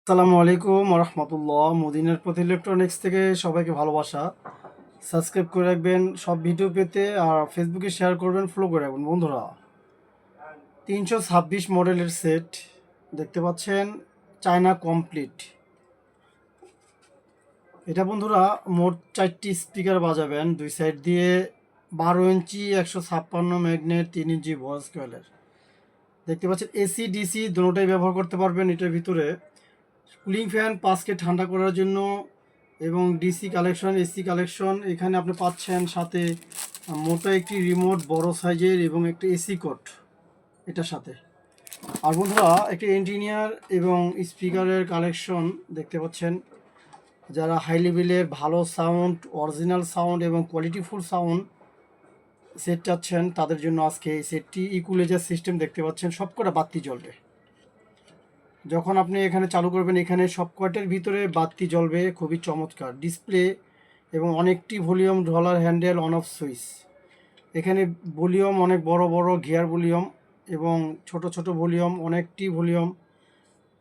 আসসালামু আলাইকুম রহমতুল্লাহ। মদিনার প্রতি ইলেকট্রনিক্স থেকে সবাইকে ভালোবাসা। সাবস্ক্রাইব করে রাখবেন সব ভিডিও পেতে, আর ফেসবুকে শেয়ার করবেন, ফলো করে রাখবেন। বন্ধুরা, 326 মডেলের সেট দেখতে পাচ্ছেন, চায়না কমপ্লিট। এটা বন্ধুরা মোট 4টি স্পিকার বাজাবেন, দুই সাইড দিয়ে 12 ইঞ্চি 156 ম্যাগনেট 3 ইঞ্চি ভয়েস কয়েলের। দেখতে পাচ্ছেন এসি ডিসি দুটোটাই ব্যবহার করতে পারবেন। এটার ভিতরে কুলিং ফ্যান 5কে ঠান্ডা করার জন্য এবং ডিসি কালেকশন, এসি কালেকশন। এখানে আপনি পাচ্ছেন সাথে মোটা একটি রিমোট বড় সাইজের এবং একটা এসি কোড এটার সাথে। আর বন্ধুরা, একটা ইঞ্জিনিয়ার এবং স্পিকারের কালেকশন দেখতে পাচ্ছেন। যারা হাই লেভেলের ভালো সাউন্ড, অরিজিনাল সাউন্ড এবং কোয়ালিটিফুল সাউন্ড সেট চাচ্ছেন, তাদের জন্য আজকে এই সেটটি। ইকুলাইজার সিস্টেম দেখতে পাচ্ছেন, সবকটা বাতি জ্বলবে। যখন আপনি এখানে চালু করবেন, এখানে সবকটার ভিতরে বাতি জ্বলবে। খুবই চমৎকার ডিসপ্লে এবং অনেকটি ভলিউম ঢলার হ্যান্ডেল, অন অফ সুইচ। এখানে ভলিউম অনেক বড় বড় গিয়ার ভলিউম এবং ছোট ছোট ভলিউম, অনেকটি ভলিউম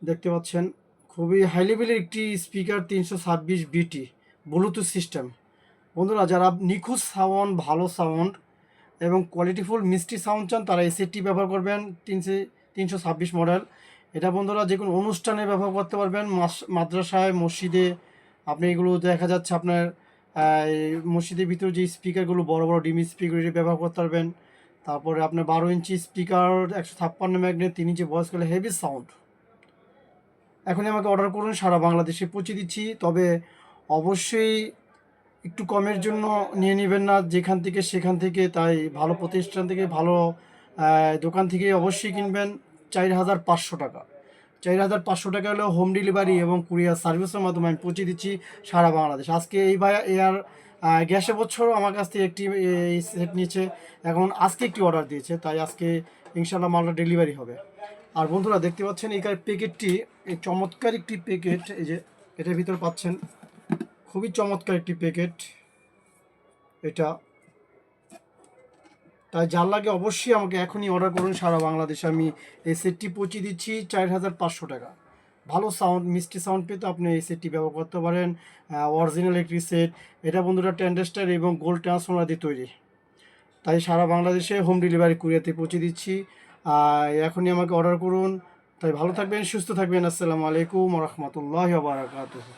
দেখতে পাচ্ছেন। খুবই হাই লেভেলের একটি স্পিকার, 326 বিটি ব্লুটুথ সিস্টেম। বন্ধুরা, যারা নিখুঁত সাউন্ড, ভালো সাউন্ড এবং কোয়ালিটিফুল মিষ্টি সাউন্ড চান, তারা এই সেটটি ব্যবহার করবেন। 326 মডেল। এটা বন্ধুরা যে কোনো অনুষ্ঠানে ব্যবহার করতে পারবেন, মাদ্রাসায়, মসজিদে। আপনি এগুলো দেখা যাচ্ছে আপনার এই মসজিদের ভিতরে যে স্পিকারগুলো বড় বড় ডিমি স্পিকার, ব্যবহার করতে পারবেন। তারপরে আপনার 12 inch speaker, 156 magnet 3 inch voice করলে হেভি সাউন্ড। এখনই আমাকে অর্ডার করুন, সারা বাংলাদেশে পৌঁছে দিচ্ছি। তবে অবশ্যই একটু কমের জন্য নিয়ে নেবেন না যেখান থেকে সেখান থেকে। তাই ভালো প্রতিষ্ঠান থেকে, ভালো দোকান থেকে অবশ্যই কিনবেন। 4,500 টাকা, 4,500 টাকা হলেও হোম ডেলিভারি এবং কুরিয়ার সার্ভিসের মাধ্যমে আমি পৌঁছে দিচ্ছি সারা বাংলাদেশ। আজকে এই ভাইয়া এয়ার গ্যাসে বছর আমার কাছ থেকে একটি এই সেট নিয়েছে, এখন আজকে একটি অর্ডার দিয়েছে, তাই আজকে ইনশাল্লাহ মালটা ডেলিভারি হবে। আর বন্ধুরা দেখতে পাচ্ছেন এই প্যাকেটটি, এই চমৎকার একটি প্যাকেট, এই যে এটার ভিতরে পাচ্ছেন। খুবই চমৎকার একটি প্যাকেট এটা। তাই যার লাগে অবশ্যই আমাকে এখনই অর্ডার করুন, সারা বাংলাদেশে আমি এই সেটটি পৌঁছে দিচ্ছি 4,500 টাকা। ভালো সাউন্ড, মিষ্টি সাউন্ড পেতে আপনি এই সেটটি ব্যবহার করতে পারেন। অরিজিনাল একটি সেট। এটা বন্ধুরা ট্যান্ডেস্টার এবং গোল্ড ট্রান্সফর্মার দিয়ে তৈরি। তাই সারা বাংলাদেশে হোম ডেলিভারি কুরিয়াতে পৌঁছে দিচ্ছি। এখনই আমাকে অর্ডার করুন। তাই ভালো থাকবেন, সুস্থ থাকবেন। আসসালামু আলাইকুম রহমতুল্লাহ বারাকাতুহু।